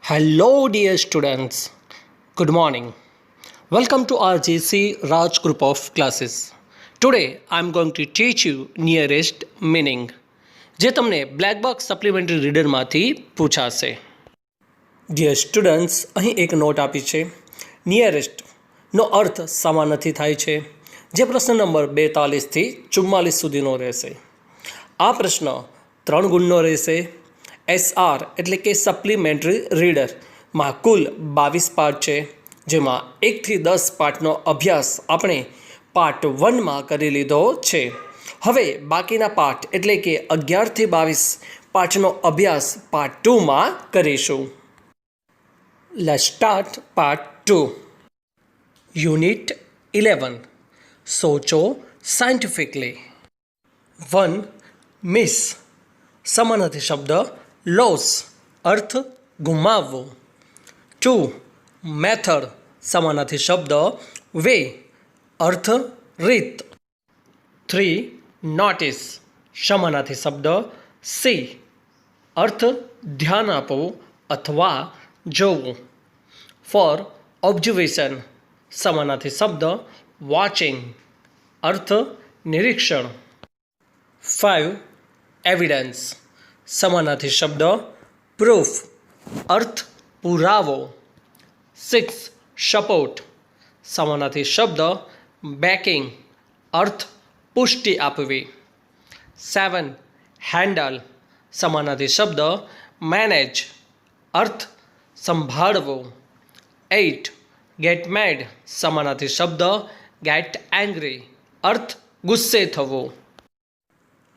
Hello, dear students. Good morning. Welcome to our JC Raj group of classes. Today, I am going to teach you nearest meaning. જે તમને black box supplementary રીડરમાંથી પૂછાશે. Dear students, અહીં એક not આપી છે. નિયરેસ્ટનો અર્થ સમાનાર્થી થાય છે, જે પ્રશ્ન નંબર 42થી 44 સુધીનો રહેશે. આ પ્રશ્ન 3 ગુણનો રહેશે. SR એટલે કે સપ્લિમેન્ટરી રીડરમાં કુલ 22 પાઠ છે, જેમાં 1થી 10 પાઠનો અભ્યાસ આપણે પાર્ટ 1માં કરી લીધો છે. હવે બાકીના પાઠ એટલે કે 11થી 22 પાઠનો અભ્યાસ પાર્ટ 2માં કરીશું. Let's start part 2. યુનિટ 11. સોચો સાયન્ટિફિકલી. 1. મિસ સમાનાર્થી શબ્દ લોસ, અર્થ ગુમાવવો. 2. મેથડ સમાનાર્થી શબ્દ વે, અર્થ રીત. 3. નોટિસ સમાનાર્થી શબ્દ સી, અર્થ ધ્યાન આપવું અથવા જોવું. 4. ઓબ્ઝર્વેશન સમાનાર્થી શબ્દ વોચિંગ, અર્થ નિરીક્ષણ. 5. એવિડન્સ સમાનાર્થી શબ્દ પ્રૂફ, અર્થ પુરાવો. 6. સપોર્ટ સમાનાર્થી શબ્દ બેકિંગ, અર્થ પુષ્ટિ આપવી. 7. હેન્ડલ સમાનાર્થી શબ્દ મેનેજ, અર્થ સંભાળવું. 8. ગેટ મેડ સમાનાર્થી શબ્દ ગેટ એંગ્રી, અર્થ ગુસ્સે થવું.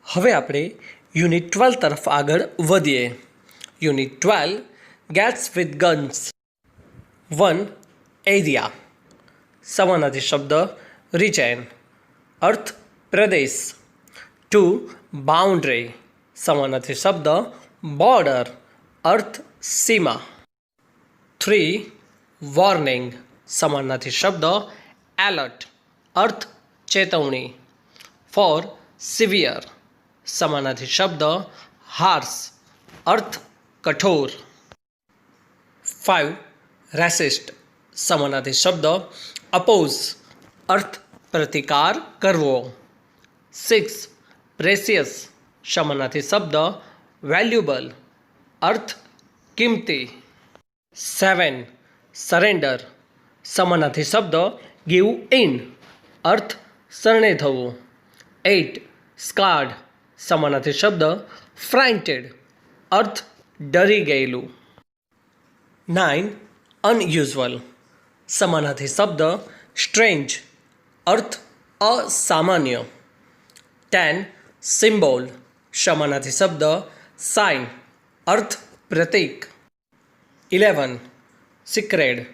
હવે આપણે યુનિટ 12 તરફ આગળ વધીએ. Unit 12. Gates with guns. 1. Area સમાનાર્થી શબ્દ રિજન, અર્થ પ્રદેશ. 2. બાઉન્ડ્રી સમાનાર્થી શબ્દ બોર્ડર, અર્થ સીમા. 3. વોર્નિંગ સમાનાર્થી શબ્દ એલર્ટ, અર્થ ચેતવણી. 4. સિવિયર સમાનાર્થી શબ્દ હાર્સ, અર્થ કઠોર. 5. રેસિસ્ટ સમાનાર્થી શબ્દ અપોઝ, અર્થ પ્રતિકાર કરવો. 6. પ્રેસિયસ સમાનાર્થી શબ્દ વેલ્યુબલ, અર્થ કિંમતી. 7. સરેન્ડર સમાનાર્થી શબ્દ ગીવ ઇન, અર્થ શરણે થવું. 8. સ્કાર્ડ સમાનાર્થી શબ્દ ફ્રાઇન્ટેડ, અર્થ ડરી ગયેલું. 9. અનયુઝ્યુઅલ સમાનાર્થી શબ્દ સ્ટ્રેન્જ, અર્થ અસામાન્ય. 10. સિમ્બોલ સમાનાર્થી શબ્દ સાઇન, અર્થ પ્રતીક. 11. સિક્રેડ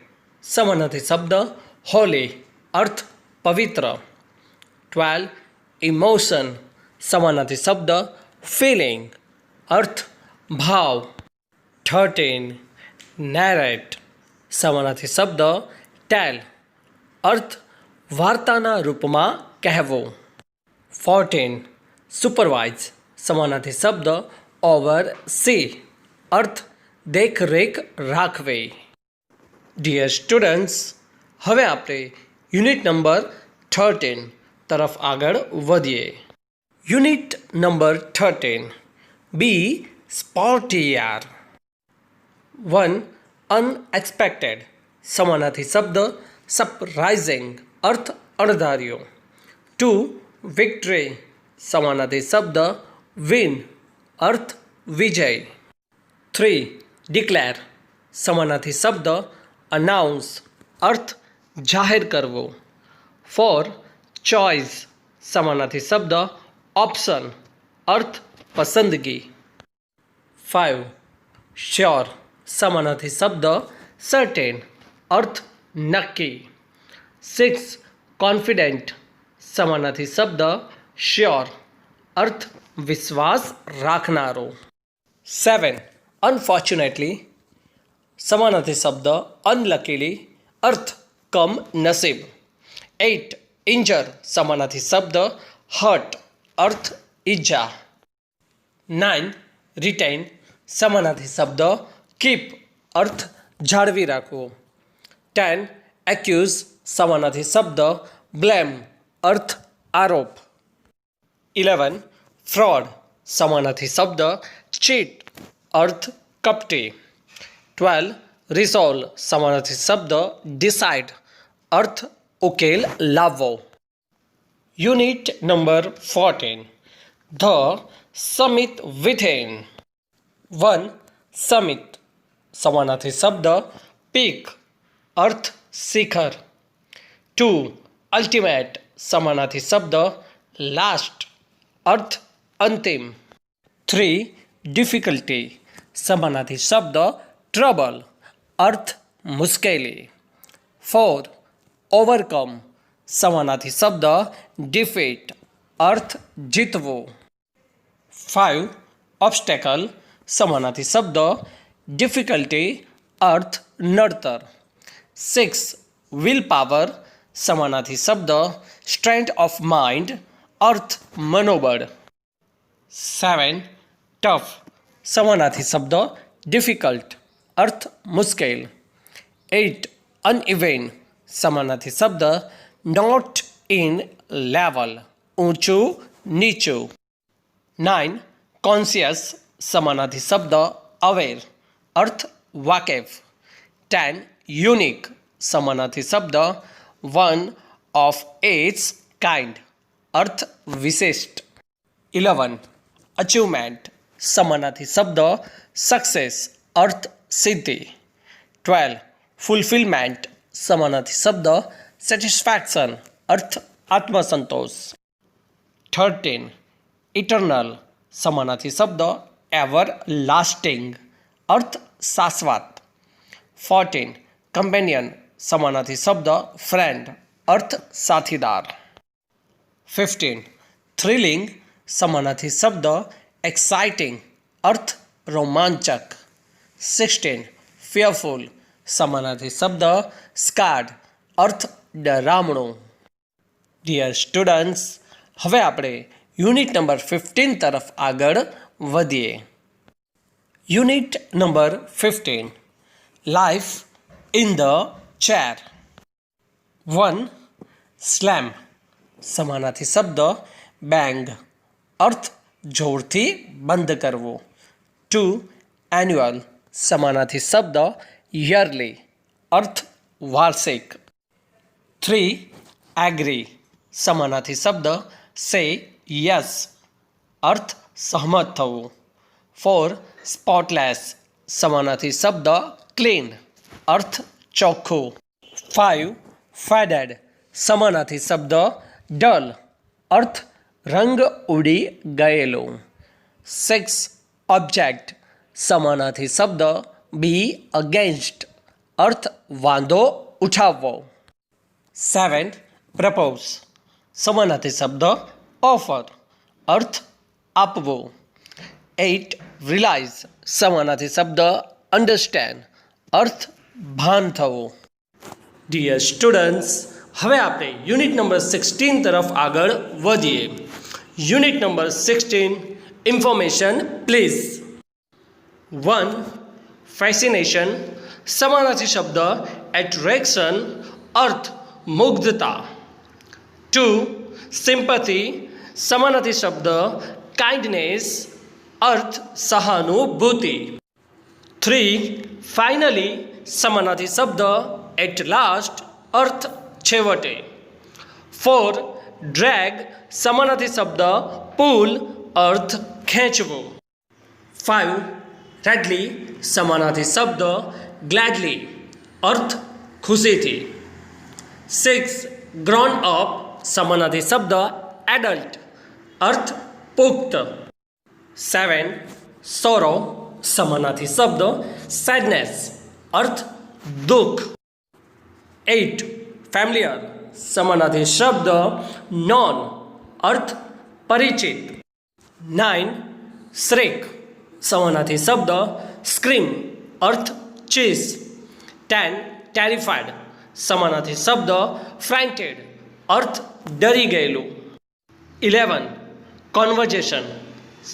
સમાનાર્થી શબ્દ હોલી, અર્થ પવિત્ર. 12. ઇમોશન સમાનાર્થી શબ્દ ફિલિંગ, અર્થ ભાવ. 13. નેરેટ સમાનાર્થી શબ્દ ટેલ, અર્થ વાર્તાના રૂપમાં કહેવું. 14. સુપરવાઇઝ સમાનાર્થી શબ્દ ઓવર સી, અર્થ દેખરેખ રાખવી. ડિયર સ્ટુડન્ટ્સ, હવે આપણે યુનિટ નંબર 13 તરફ આગળ વધીએ. Unit number 13. બી સ્પોર્ટિયર. 1. અનએક્સપેક્ટેડ સમાનાર્થી શબ્દ સરપ્રાઇઝિંગ, અર્થ અણધાર્યો. 2. વિક્ટરી સમાનાર્થી શબ્દ વિન, અર્થ વિજય. 3. ડિક્લેર સમાનાર્થી શબ્દ અનાઉન્સ, અર્થ જાહેર કરવો. 4. ચોઇસ સમાનાર્થી શબ્દ ઓપ્શન, અર્થ પસંદગી. 5. શ્યોર સમાનાર્થી શબ્દ સર્ટેન, અર્થ નક્કી. 6. કોન્ફિડન્ટ સમાનાર્થી શબ્દ શ્યોર, અર્થ વિશ્વાસ રાખનારો. 7. અનફોર્ચ્યુનેટલી સમાનાર્થી શબ્દ અનલકીલી, અર્થ કમ નસીબ. 8. ઇન્જર સમાનાર્થી શબ્દ હર્ટ, અર્થ ઈજા. 9. રિટેન સમાનાર્થી શબ્દ કીપ, अर्थ जाळवी રાખવો. 10 accuse સમાનાર્થી શબ્દ blame अर्थ आरोप. 11 fraud સમાનાર્થી શબ્દ cheat अर्थ કપટી. 12 resolve સમાનાર્થી શબ્દ decide अर्थ ઉકેલ લાવવો. Unit number 14 the summit within. 1 summit સમાનાર્થી શબ્દ peak अर्थ शिखर. 2 ultimate સમાનાર્થી શબ્દ લાસ્ટ अर्थ अंतिम. 3 difficulty समानार्થી શબ્દ ટ્રબલ अर्थ मुश्केली. 4 overcome समानार्થી શબ્દ defeat अर्थ જીતવું. 5 obstacle समानार्થી શબ્દ difficulty अर्थ નડતર. 6 willpower समानार्થી શબ્દ strength of mind अर्थ मनोबल. 7 tough समानार्થી શબ્દ difficult अर्थ मुश्किल. 8 uneven समानार्થી શબ્દ not in level ઊંચું નીચું. 9 conscious समानार्થી શબ્દ aware अर्थ वाकेफ. 10 unique समानार्થી શબ્દ one of its kind अर्थ विशिष्ट. 11 achievement समानार्થી શબ્દ सक्सेस अर्थ सिद्धि. 12 fulfillment समानार्થી શબ્દ સેટિસ્ફેક્શન अर्थ आत्मसंतोष. 13 eternal समानार्થી શબ્દ एवर लास्टिंग अर्थ शाश्वत. 14 companion समानार्થી શબ્દ फ्रेंड अर्थ साथीदार. 15 थ्रिलिंग समानार्થી શબ્દ एक्साइटिंग अर्थ रोमांचक. 16 fearful समानार्થી શબ્દ સ્કાર્ડ अर्थ ડરામણું. ડિયર સ્ટુડન્ટ્સ, હવે આપણે યુનિટ નંબર 15 તરફ આગળ વધીએ. Unit number 15 life in the chair. 1 slam સમાનાર્થી શબ્દ બેંગ अर्थ જોરથી બંધ કરવો. 2 એન્યુઅલ સમાનાર્થી શબ્દ યરલી अर्थ વાર્ષિક. 3 એગ્રી સમાનાર્થી શબ્દ સે યસ अर्थ સહમત થવું. 4 સ્પોટલેસ સમાનાર્થી શબ્દ ક્લીન अर्थ ચોખ્ખું. 5 ફેડેડ સમાનાર્થી શબ્દ ડલ अर्थ रंग उड़ी गयेलो. 6 ऑब्जेक्ट समानार्થી शब्द बी अगेंस्ट अर्थ वांधो उठावो. 7 प्रपोज समानार्થી शब्द ऑफर अर्थ आपवो. 8 रियलाइज समानार्થી शब्द अंडरस्टेन्ड अर्थ भान थवो. डियर स्टूडेंट्स, હવે આપણે યુનિટ નંબર 16 તરફ આગળ વધીએ. Unit number 16 information please. 1 ફેસિનેશન સમાનાર્થી શબ્દ એટ્રેક્શન अर्थ मुग्धता. 2 सिंपैथी समानार्થી શબ્દ काइंडनेस अर्थ सहानुभूति. 3 फाइनली समानार्થી શબ્દ एट लास्ट अर्थ छेवटे. 4 ड्रैग समानार्થી शब्द पुल अर्थ खेंचवो. 5 रेडली समानार्થી शब्द ग्लैडली अर्थ खुशी थी. 6 ग्रोन अप समानार्થી शब्द एडल्ट अर्थ पुख्त. 7 सोरो समानार्થી शब्द सैडनेस अर्थ दुख. 8 फैमिलियर समानार्થી शब्द नॉन अर्थ परिचित. 9 श्रेक समानार्થી शब्द स्क्रीम अर्थ चीस. 10 टेरिफाइड समानार्થી शब्द फ्रेंटेड अर्थ डरी गયેલું. 11 कॉन्वर्जेशन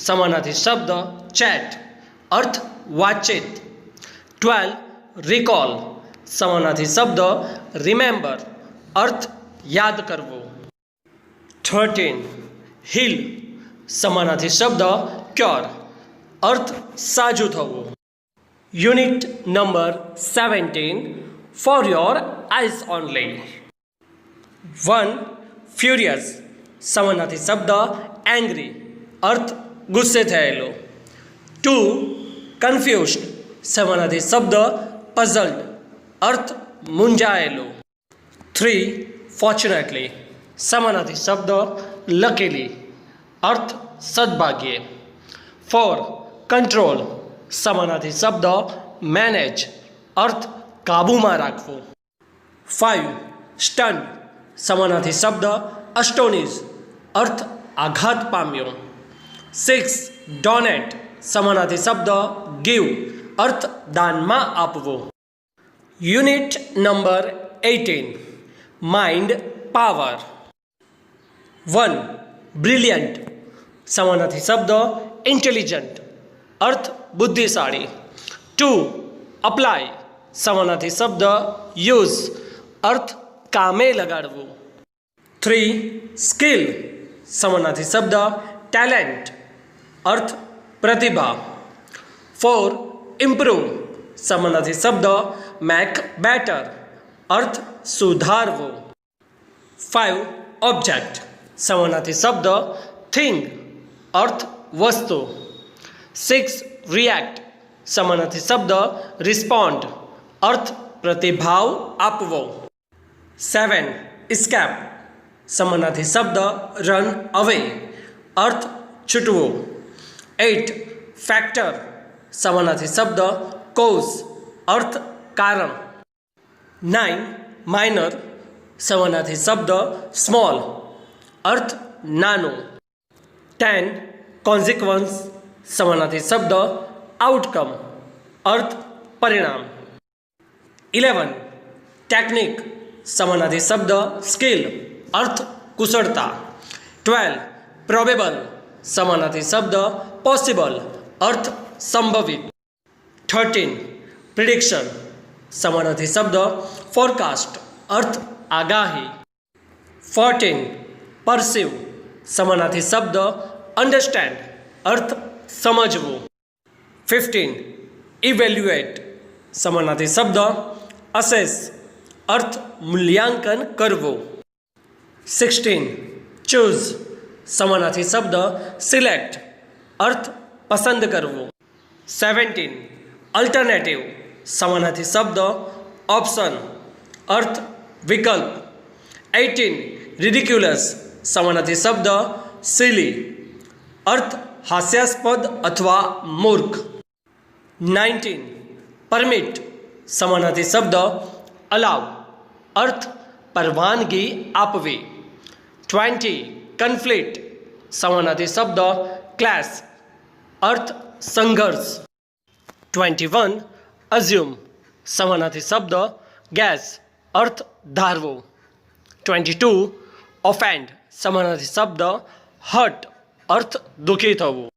समानार्થી शब्द चैट अर्थ वातचीत. 12 recall સમાનાર્થી શબ્દ remember અર્થ યાદ કરવો. 13 heal સમાનાર્થી શબ્દ cure અર્થ સાજું થવું. Unit number 17 for your eyes only. 1 furious સમાનાર્થી શબ્દ angry અર્થ ગુસ્સે થયેલો. 2 confused સમાનાર્થી શબ્દ puzzled અર્થ મૂંઝાયેલો. 3 fortunately સમાનાર્થી શબ્દ luckily અર્થ સદભાગ્યે. 4 control સમાનાર્થી શબ્દ manage અર્થ કાબૂમાં રાખવું. 5 stunned સમાનાર્થી શબ્દ astonish અર્થ આઘાત પામ્યો. 6 donate સમાનાર્થી શબ્દ give અર્થ દાનમાં આપવો. Unit number 18 mind power. 1 brilliant સમાનાર્થી શબ્દ ઇન્ટેલિજન્ટ અર્થ બુદ્ધિશાળી. 2 અપ્લાય સમાનાર્થી શબ્દ યુઝ અર્થ કામે લગાડવું. 3 સ્કિલ સમાનાર્થી શબ્દ ટેલેન્ટ અર્થ પ્રતિભા. 4 ઇમ્પ્રૂવ સમાનાર્થી શબ્દ મેક બેટર અર્થ સુધારવો. 5 ઓબ્જેક્ટ સમાનાર્થી શબ્દ થિંગ અર્થ વસ્તુ. 6 રિએક્ટ સમાનાર્થી શબ્દ રિસ્પોન્ડ અર્થ પ્રતિભાવ આપવો. 7 escape સમાનાર્થી શબ્દ રન અવે અર્થ છૂટવું. 8 ફેક્ટર સમાનાર્થી શબ્દ કોઝ અર્થ કારણ. 9 માઇનર સમાનાર્થી શબ્દ સ્મોલ અર્થ નાનું. 10 કોન્સિક્વન્સ સમાનાર્થી શબ્દ આઉટકમ અર્થ પરિણામ. 11 ટેકનિક સમાનાર્થી શબ્દ સ્કિલ અર્થ કુશળતા. 12 પ્રોબેબલ સમાનાર્થી શબ્દ પોસિબલ અર્થ સંભવિત. 13 પ્રિડિક્શન સમાનાર્થી શબ્દ ફોરકાસ્ટ અર્થ આગાહી. 14 પરસીવ સમાનાર્થી શબ્દ અન્ડરસ્ટેન્ડ અર્થ સમજવું. 15 ઇવેલ્યુએટ સમાનાર્થી શબ્દ અસેસ અર્થ મૂલ્યાંકન કરવું. 16 ચૂઝ સમાનાર્થી શબ્દ સિલેક્ટ અર્થ પસંદ કરવું. 17 અલ્ટરનેટિવ સમાનાર્થી શબ્દ ઓપ્શન અર્થ વિકલ્પ. 18 રિડિક્યુલસ સમાનાર્થી શબ્દ સિલી અર્થ હાસ્યાસ્પદ અથવા મૂર્ખ. 19 પરમિટ સમાનાર્થી શબ્દ અલાવ અર્થ પરવાનગી આપવી. 20 કન્ફ્લિક્ટ સમાનાર્થી શબ્દ ક્લેશ અર્થ સંઘર્ષ. 21 અઝ્યુમ સમાનાર્થી શબ્દ ગેસ અર્થ ધારવો. 22 ઓફેન્ડ સમાનાર્થી શબ્દ હર્ટ અર્થ દુઃખી થવું.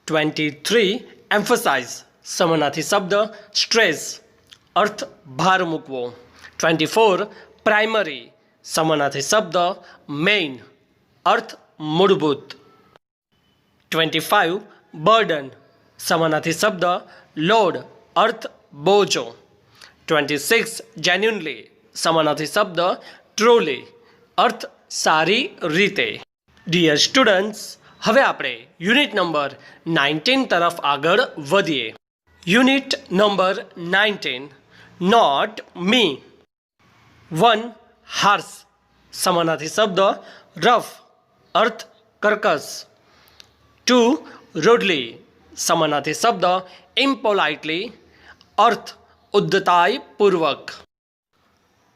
23 એમ્ફસાઇઝ સમાનાર્થી શબ્દ સ્ટ્રેસ અર્થ ભાર મૂકવો. 24 પ્રાઇમરી સમાનાર્થી શબ્દ મેઇન અર્થ મૂળભૂત. 25 બર્ડન સમાનાર્થી શબ્દ લોડ અર્થ બોજો. 26 જેન્યુનલી સમાનાર્થી શબ્દ ટ્રુલી અર્થ સારી રીતે. ડિયર સ્ટુડન્ટ્સ, હવે આપણે યુનિટ નંબર 19 તરફ આગળ વધીએ. યુનિટ નંબર 19 નોટ મી. 1 હાર્સ સમાનાર્થી શબ્દ રફ અર્થ કર્કશ. 2 રૂડલી સમાનાર્થી શબ્દ ઇમ્પોલાઇટલી અર્થ ઉદ્ધતાઈપૂર્વક.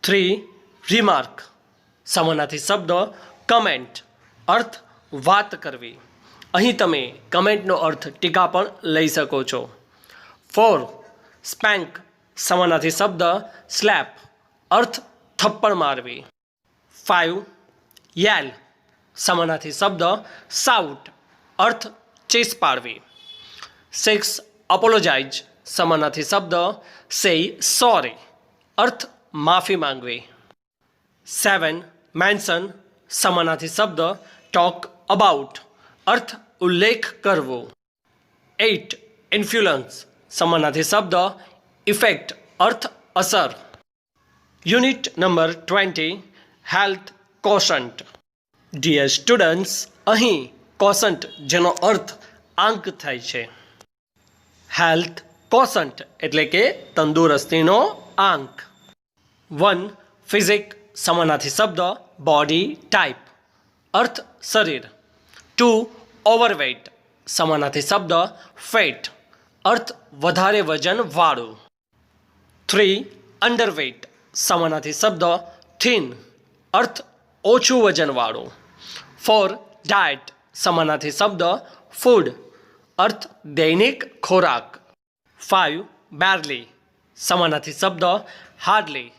3 રિમાર્ક સમાનાર્થી શબ્દ કમેન્ટ અર્થ વાત કરવી. અહીં તમે કમેન્ટનો અર્થ ટીકા પણ લઈ શકો છો. 4 સ્પેન્ક સમાનાર્થી શબ્દ સ્લેપ અર્થ થપ્પડ મારવી. 5 યેલ સમાનાર્થી શબ્દ સાઉટ અર્થ ચીસ પાડવી. 6 અપોલોજાઇઝ સમાનાર્થી શબ્દ say sorry, અર્થ માફી માંગવી. 7. મેન્શન સમાનાર્થી શબ્દ talk about, અર્થ ઉલ્લેખ કરવો. 8. ઇન્ફ્લુઅન્સ સમાનાર્થી શબ્દ ઇફેક્ટ, અર્થ અસર. Unit number 20 health quotient. Dear students, અહીં કોશન્ટ જેનો અર્થ આંક થાય છે. હેલ્થ કોશન્ટ એટલે કે તંદુરસ્તીનો આંક. 1. ફિઝિક સમાનાર્થી શબ્દ બોડી ટાઈપ, અર્થ શરીર. 2. ઓવરવેઇટ સમાનાર્થી શબ્દ ફેટ, અર્થ વધારે વજન વાળું. 3. અંડરવેઇટ સમાનાર્થી શબ્દ થીન, અર્થ ઓછું વજનવાળું. 4. ડાયટ સમાનાર્થી શબ્દ ફૂડ, અર્થ દૈનિક ખોરાક. 5. બેરલી સમાનાર્થી શબ્દ હાર્ડલી,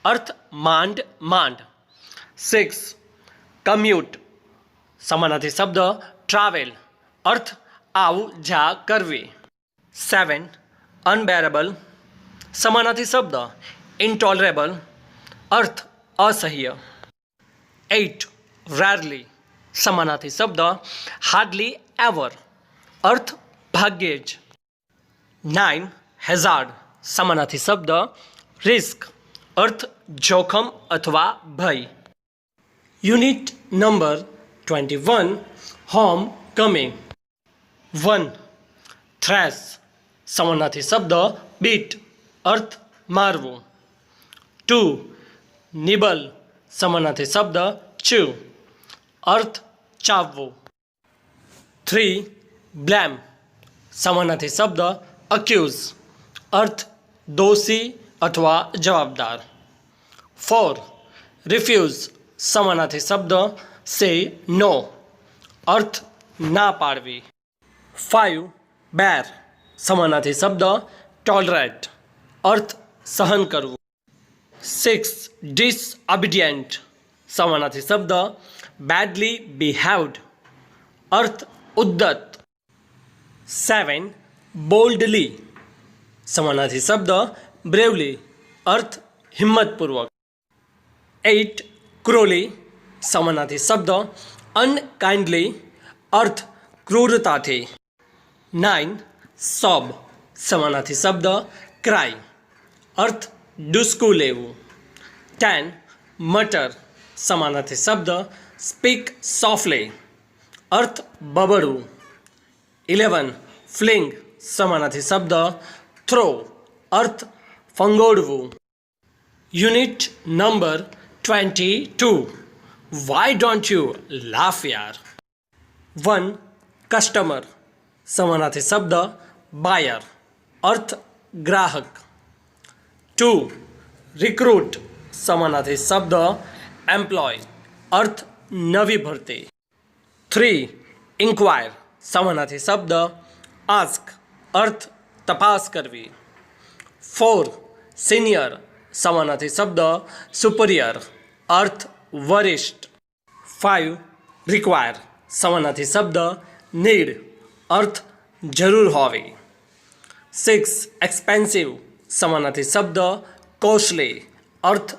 અર્થ માંડ માંડ. 6. કમ્યુટ સમાનાર્થી શબ્દ ટ્રાવેલ, અર્થ આવ જા કરવી. 7. અનબેરેબલ સમાનાર્થી શબ્દ ઇન્ટોલરેબલ, અર્થ અસહ્ય. 8. રેરલી સમાનાર્થી શબ્દ હાર્ડલી એવર, અર્થ ભાગ્યે જ. 9. હેઝાર્ડ સમાનાર્થી શબ્દ રિસ્ક, અર્થ જોખમ અથવા ભય. Unit number 21 home coming. 1. થ્રેશ સમાનાર્થી શબ્દ બીટ, અર્થ મારવું. 2. નિબલ સમાનાર્થી શબ્દ ચ્યુ, અર્થ ચાવવું. 3. બ્લેમ સમાનાર્થી શબ્દ અક્યુઝ, અર્થ દોષી અથવા જવાબદાર. 4. રિફ્યુઝ સમાનાર્થી શબ્દ સે નો, અર્થ ના પાડવી. 5. બેર સમાનાર્થી શબ્દ ટોલરેટ, અર્થ સહન કરવું. 6. ડિસઓબિડિયન્ટ સમાનાર્થી શબ્દ બેડલી બિહેવ્ડ, અર્થ ઉદ્ધત. 7. બોલ્ડલી સમાનાર્થી શબ્દ બ્રેવલી, અર્થ હિંમતપૂર્વક. 8. ક્રૂલી સમાનાર્થી શબ્દ અનકાઇન્ડલી, અર્થ ક્રૂરતાથી. 9. સોબ સમાનાર્થી શબ્દ ક્રાય, અર્થ ડૂસકું લેવું. 10. મટર સમાનાર્થી શબ્દ સ્પીક સોફ્ટલી, અર્થ બબડવું. 11. ફ્લિંગ સમાનાર્થી શબ્દ થ્રો, અર્થ ફંગોળવું. Unit number 22 why don't you laugh યાર. 1. કસ્ટમર સમાનાર્થી શબ્દ બાયર, અર્થ ગ્રાહક. 2. રિક્રુટ સમાનાર્થી શબ્દ એમ્પ્લોય, અર્થ નવી ભરતી. 3. ઇન્ક્વાયર સમાનાર્થી શબ્દ આસ્ક, અર્થ તપાસ કરવી. 4. સિનિયર સમાનાર્થી શબ્દ સુપરિયર, અર્થ વરિષ્ઠ. 5. રિક્વાયર સમાનાર્થી શબ્દ નીડ, અર્થ જરૂર હોવી. 6. એક્સપેન્સિવ સમાનાર્થી શબ્દ કોસ્ટલી, અર્થ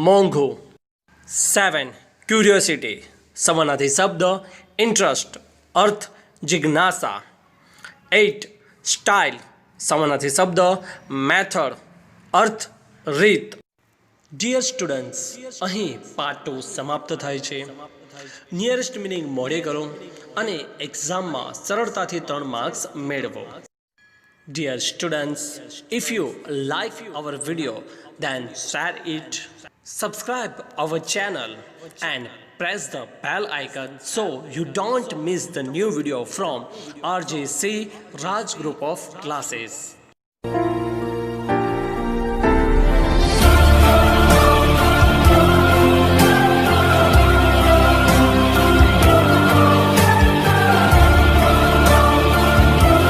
મોંઘું. 7. ક્યુરિયોસિટી સમાનાર્થી શબ્દ ઇન્ટરેસ્ટ, અર્થ જિજ્ઞાસા. 8. સ્ટાઇલ સમાનાર્થી શબ્દ મેથડ, અર્થ રીત. ડિયર સ્ટુડન્ટ્સ, અહીં પાર્ટ 2 સમાપ્ત થાય છે. નિયરેસ્ટ મિનિંગ મોડે કરો અને એક્ઝામમાં સરળતાથી 3 માર્ક્સ મેળવો. Dear students, if you like our video, then share it, subscribe our channel and press the bell icon so you don't miss the new video from RJC Raj Group of Classes.